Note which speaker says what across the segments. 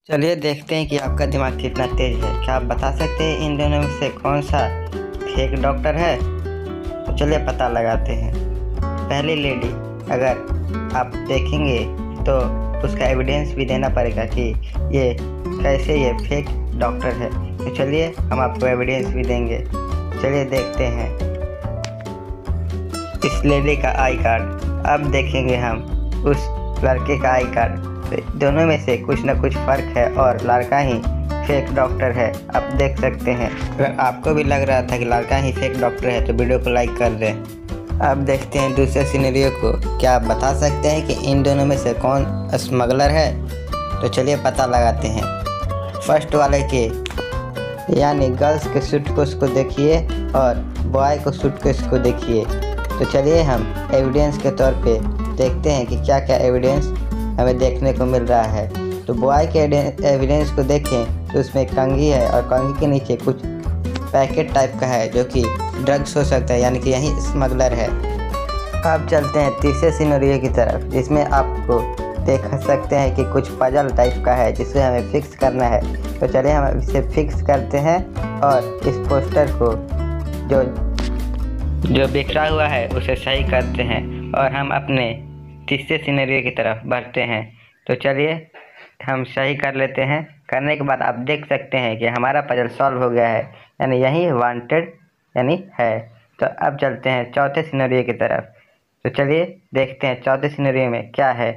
Speaker 1: चलिए देखते हैं कि आपका दिमाग कितना तेज है। क्या आप बता सकते हैं इन दोनों में से कौन सा फेक डॉक्टर है? तो चलिए पता लगाते हैं। पहली लेडी, अगर आप देखेंगे तो उसका एविडेंस भी देना पड़ेगा कि ये कैसे ये फेक डॉक्टर है। तो चलिए हम आपको एविडेंस भी देंगे। चलिए देखते हैं इस लेडी का आई कार्ड। अब देखेंगे हम उस लड़के का आई कार्ड। दोनों में से कुछ ना कुछ फ़र्क है और लड़का ही फेक डॉक्टर है। आप देख सकते हैं। अगर आपको भी लग रहा था कि लड़का ही फेक डॉक्टर है तो वीडियो को लाइक कर दें। अब देखते हैं दूसरे सिनेरियो को। क्या आप बता सकते हैं कि इन दोनों में से कौन स्मगलर है? तो चलिए पता लगाते हैं। फर्स्ट वाले के यानी गर्ल्स के सूटकेस को देखिए और बॉय को सूटकेस को देखिए। तो चलिए हम एविडेंस के तौर पे देखते हैं कि क्या क्या एविडेंस हमें देखने को मिल रहा है। तो बॉय के एविडेंस को देखें तो उसमें कंघी है और कंघी के नीचे कुछ पैकेट टाइप का है जो कि ड्रग्स हो सकता है, यानी कि यही स्मगलर है। अब चलते हैं तीसरे सिनेरियो की तरफ, जिसमें आपको देख सकते हैं कि कुछ पजल टाइप का है जिसे हमें फिक्स करना है। तो चलिए हम इसे फिक्स करते हैं और इस पोस्टर को जो बिखरा हुआ है उसे सही करते हैं और हम अपने तीसरे सिनेरियो की तरफ बढ़ते हैं। तो चलिए हम सही कर लेते हैं। करने के बाद आप देख सकते हैं कि हमारा पजल सॉल्व हो गया है, यानी यही वांटेड यानी है। तो अब चलते हैं चौथे सिनेरियो की तरफ। तो चलिए देखते हैं चौथे सिनेरियो में क्या है।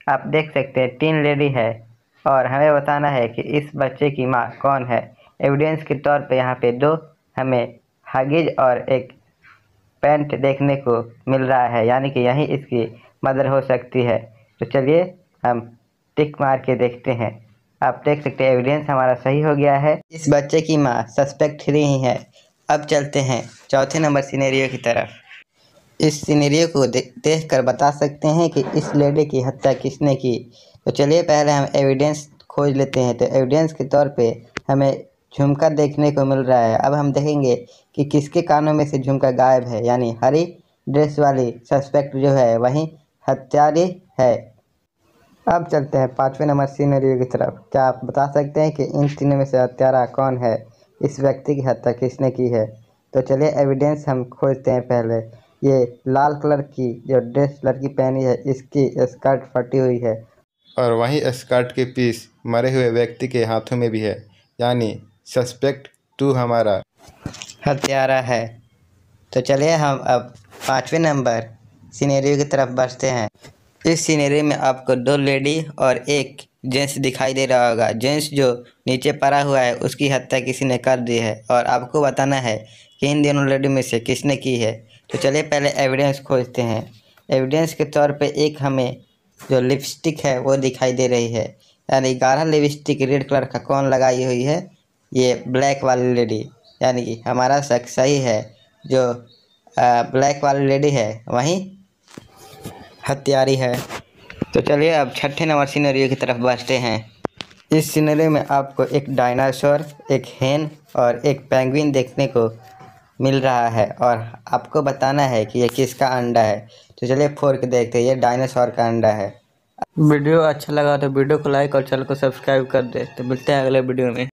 Speaker 1: आप देख सकते हैं 3 लेडी है और हमें बताना है कि इस बच्चे की माँ कौन है। एविडेंस के तौर पे यहाँ पे 2 हमें हगिज और एक पैंट देखने को मिल रहा है, यानी कि यही इसकी मदर हो सकती है। तो चलिए हम टिक मार के देखते हैं। आप देख सकते हैं एविडेंस हमारा सही हो गया है। इस बच्चे की माँ सस्पेक्ट 3 ही है। अब चलते हैं चौथे नंबर सिनेरियो की तरफ। इस सिनेरियो को देख कर बता सकते हैं कि इस लेडी की हत्या किसने की। तो चलिए पहले हम एविडेंस खोज लेते हैं। तो एविडेंस के तौर पे हमें झुमका देखने को मिल रहा है। अब हम देखेंगे कि किसके कानों में से झुमका गायब है, यानी हरी ड्रेस वाली सस्पेक्ट जो है वही हत्यारी है। अब चलते हैं 5वें नंबर सिनेरियो की तरफ। क्या आप बता सकते हैं कि इन तीनों में से हत्यारा कौन है? इस व्यक्ति की हत्या किसने की है? तो चलिए एविडेंस हम खोजते हैं। पहले ये लाल कलर की जो ड्रेस लड़की पहनी है इसकी स्कर्ट फटी हुई है
Speaker 2: और वहीं स्कर्ट के पीस मरे हुए व्यक्ति के हाथों में भी है, यानी सस्पेक्ट 2 हमारा
Speaker 1: हत्यारा है। तो चलिए हम अब 5वें नंबर सिनेरियो की तरफ बढ़ते हैं। इस सिनेरियो में आपको 2 लेडी और एक जेंट्स दिखाई दे रहा होगा। जेंट्स जो नीचे पड़ा हुआ है उसकी हत्या किसी ने कर दी है और आपको बताना है कि इन दोनों लेडी में से किसने की है। तो चलिए पहले एविडेंस खोजते हैं। एविडेंस के तौर पे एक हमें जो लिपस्टिक है वो दिखाई दे रही है, यानी गाढ़ा लिपस्टिक रेड कलर का कौन लगाई हुई है? ये ब्लैक वाली लेडी, यानी कि हमारा शक सही है। जो ब्लैक वाली लेडी है वहीं हत्यारी है। तो चलिए अब 6ठे नंबर सिनेरियो की तरफ बढ़ते हैं। इस सिनेरियो में आपको एक डायनासोर, एक हेन और एक पेंगुइन देखने को मिल रहा है और आपको बताना है कि ये किसका अंडा है। तो चलिए फोड़ के देखते हैं। ये डायनासोर का अंडा है। वीडियो अच्छा लगा तो वीडियो को लाइक और चैनल को सब्सक्राइब कर दे। तो मिलते हैं अगले वीडियो में।